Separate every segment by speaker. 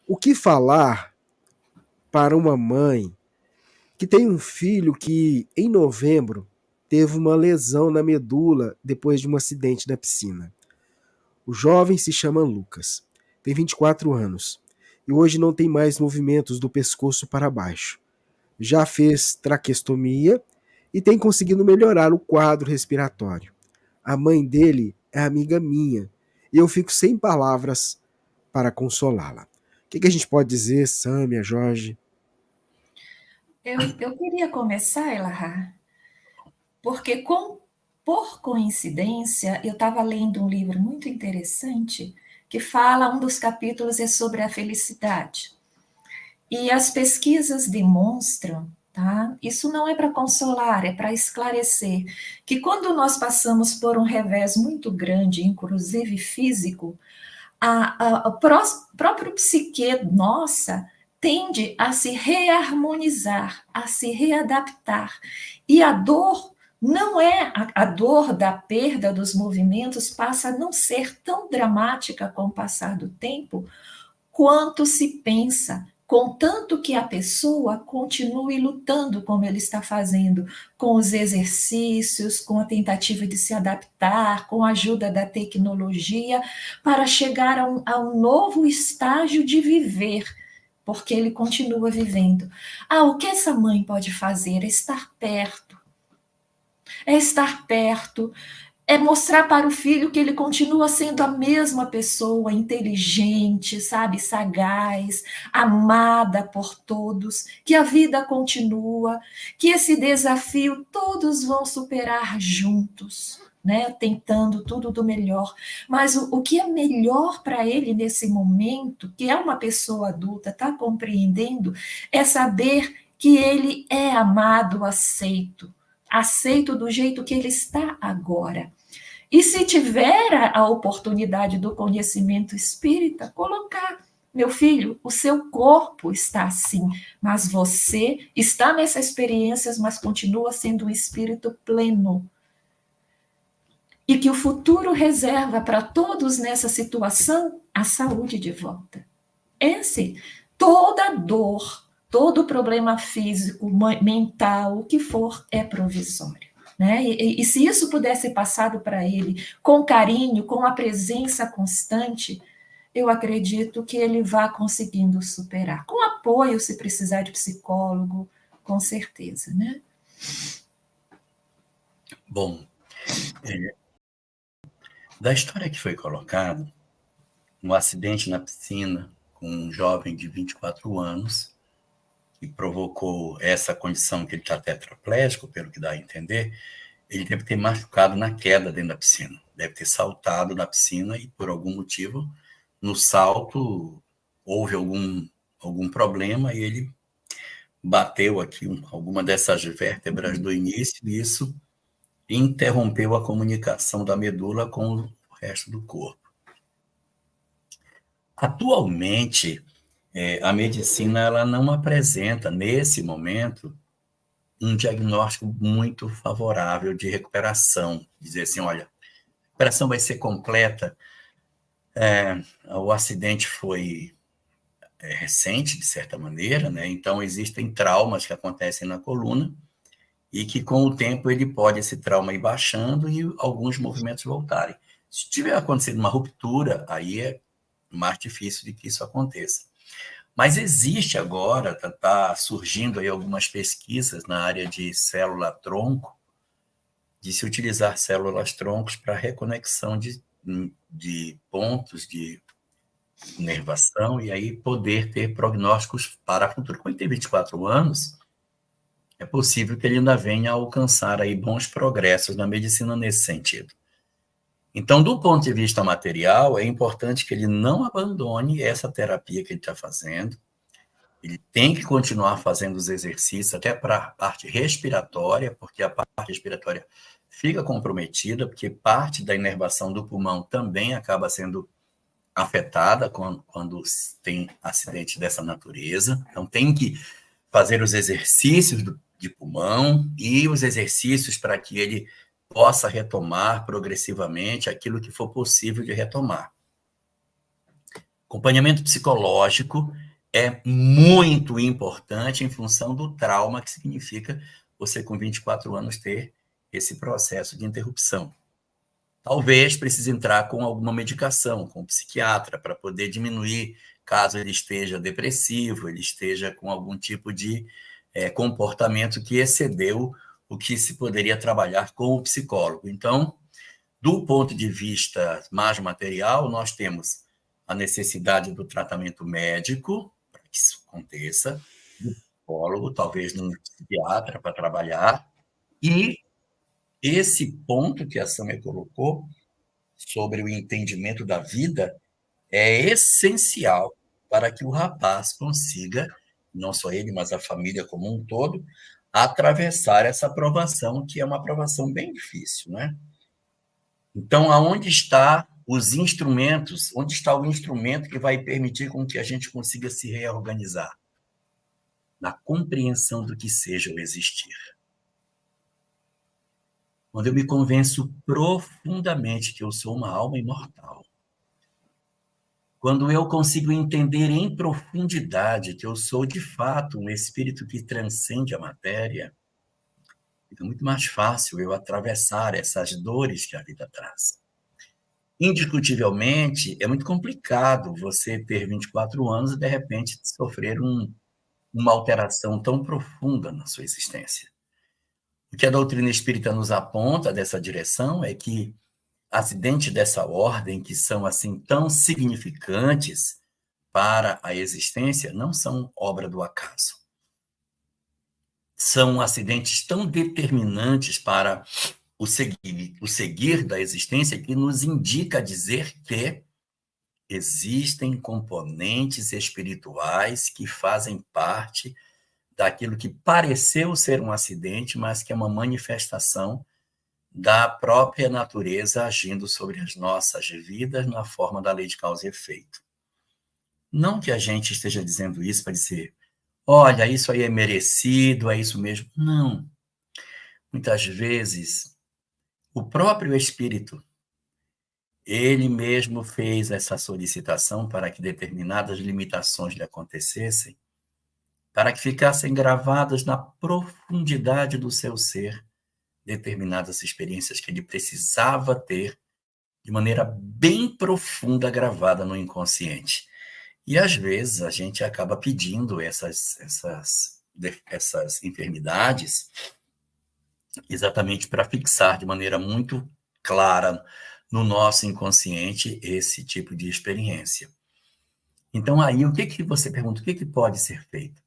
Speaker 1: O que falar para uma mãe que tem um filho que, em novembro, teve uma lesão na medula depois de um acidente na piscina? O jovem se chama Lucas, tem 24 anos e hoje não tem mais movimentos do pescoço para baixo. Já fez traqueostomia e tem conseguido melhorar o quadro respiratório. A mãe dele é amiga minha e eu fico sem palavras para consolá-la. O que a gente pode dizer, Sâmia, Jorge?
Speaker 2: Eu queria começar, Elahá, porque, por coincidência, eu estava lendo um livro muito interessante que fala, um dos capítulos é sobre a felicidade. E as pesquisas demonstram, tá? Isso não é para consolar, é para esclarecer, que quando nós passamos por um revés muito grande, inclusive físico, a próprio psique nossa tende a se reharmonizar, a se readaptar. E a dor não é a dor da perda dos movimentos, passa a não ser tão dramática com o passar do tempo quanto se pensa, contanto que a pessoa continue lutando como ele está fazendo, com os exercícios, com a tentativa de se adaptar, com a ajuda da tecnologia, para chegar a um novo estágio de viver, porque ele continua vivendo. O que essa mãe pode fazer? É estar perto, é mostrar para o filho que ele continua sendo a mesma pessoa, inteligente, sabe, sagaz, amada por todos, que a vida continua, que esse desafio todos vão superar juntos, né, tentando tudo do melhor. Mas o que é melhor para ele nesse momento, que é uma pessoa adulta, está compreendendo, é saber que ele é amado, aceito do jeito que ele está agora. E se tiver a oportunidade do conhecimento espírita, colocar, meu filho, o seu corpo está assim, mas você está nessas experiências, mas continua sendo um espírito pleno. E que o futuro reserva para todos nessa situação a saúde de volta. Esse, toda dor, todo problema físico, mental, o que for, é provisório. Né? E se isso puder ser passado para ele com carinho, com a presença constante, eu acredito que ele vá conseguindo superar. Com apoio, se precisar de psicólogo, com certeza. Né?
Speaker 3: Bom, da história que foi colocada, um acidente na piscina com um jovem de 24 anos, que provocou essa condição que ele está tetraplégico, pelo que dá a entender, ele deve ter machucado na queda dentro da piscina. Deve ter saltado da piscina e, por algum motivo, no salto, houve algum problema e ele bateu aqui alguma dessas vértebras do início e isso interrompeu a comunicação da medula com o resto do corpo. Atualmente, a medicina ela não apresenta, nesse momento, um diagnóstico muito favorável de recuperação. Dizer assim, olha, a recuperação vai ser completa. O acidente foi recente, de certa maneira, né? Então existem traumas que acontecem na coluna e que, com o tempo, ele pode, esse trauma ir baixando e alguns movimentos voltarem. Se tiver acontecido uma ruptura, aí é mais difícil de que isso aconteça. Mas existe agora, está surgindo aí algumas pesquisas na área de célula-tronco, de se utilizar células-troncos para reconexão de pontos de inervação e aí poder ter prognósticos para o futuro. Quando ele tem 24 anos, é possível que ele ainda venha a alcançar aí bons progressos na medicina nesse sentido. Então, do ponto de vista material, é importante que ele não abandone essa terapia que ele está fazendo. Ele tem que continuar fazendo os exercícios, até para a parte respiratória, porque a parte respiratória fica comprometida, porque parte da inervação do pulmão também acaba sendo afetada quando tem acidente dessa natureza. Então, tem que fazer os exercícios de pulmão e os exercícios para que ele possa retomar progressivamente aquilo que for possível de retomar. Acompanhamento psicológico é muito importante em função do trauma que significa você, com 24 anos, ter esse processo de interrupção. Talvez precise entrar com alguma medicação, com um psiquiatra, para poder diminuir, caso ele esteja depressivo, ele esteja com algum tipo de comportamento que excedeu o que se poderia trabalhar com o psicólogo. Então, do ponto de vista mais material, nós temos a necessidade do tratamento médico, para que isso aconteça, do psicólogo, talvez num psiquiatra para trabalhar, e esse ponto que a Sâmia colocou sobre o entendimento da vida é essencial para que o rapaz consiga, não só ele, mas a família como um todo, atravessar essa aprovação, que é uma aprovação bem difícil, né? Então, aonde está os instrumentos? Onde está o instrumento que vai permitir com que a gente consiga se reorganizar? Na compreensão do que seja o existir. Quando eu me convenço profundamente que eu sou uma alma imortal, quando eu consigo entender em profundidade que eu sou, de fato, um espírito que transcende a matéria, fica muito mais fácil eu atravessar essas dores que a vida traz. Indiscutivelmente, é muito complicado você ter 24 anos e, de repente, sofrer uma alteração tão profunda na sua existência. O que a doutrina espírita nos aponta dessa direção é que acidentes dessa ordem, que são assim tão significantes para a existência, não são obra do acaso. São acidentes tão determinantes para o seguir da existência, que nos indica dizer que existem componentes espirituais que fazem parte daquilo que pareceu ser um acidente, mas que é uma manifestação da própria natureza agindo sobre as nossas vidas na forma da lei de causa e efeito. Não que a gente esteja dizendo isso para dizer, olha, isso aí é merecido, é isso mesmo. Não. Muitas vezes, o próprio Espírito, ele mesmo fez essa solicitação para que determinadas limitações lhe acontecessem, para que ficassem gravadas na profundidade do seu ser determinadas experiências que ele precisava ter de maneira bem profunda, gravada no inconsciente. E, às vezes, a gente acaba pedindo essas enfermidades exatamente para fixar de maneira muito clara no nosso inconsciente esse tipo de experiência. Então, aí, o que você pergunta? O que pode ser feito?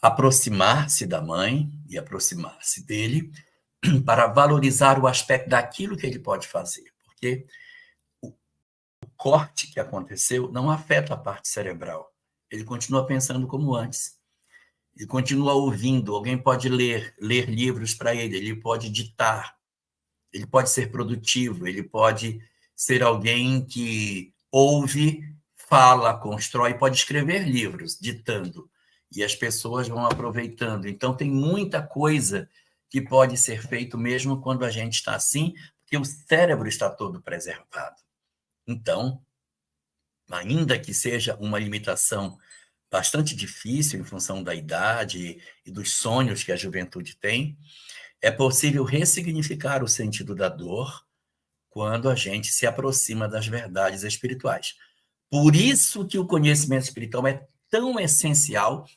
Speaker 3: Aproximar-se da mãe e aproximar-se dele para valorizar o aspecto daquilo que ele pode fazer, porque o corte que aconteceu não afeta a parte cerebral. Ele continua pensando como antes. Ele continua ouvindo. Alguém pode ler livros para ele. Ele pode ditar. Ele pode ser produtivo. Ele pode ser alguém que ouve, fala, constrói. Pode escrever livros, ditando. E as pessoas vão aproveitando. Então, tem muita coisa que pode ser feito mesmo quando a gente está assim, porque o cérebro está todo preservado. Então, ainda que seja uma limitação bastante difícil em função da idade e dos sonhos que a juventude tem, é possível ressignificar o sentido da dor quando a gente se aproxima das verdades espirituais. Por isso que o conhecimento espiritual é tão essencial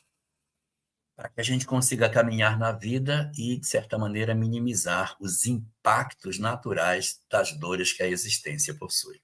Speaker 3: para que a gente consiga caminhar na vida e, de certa maneira, minimizar os impactos naturais das dores que a existência possui.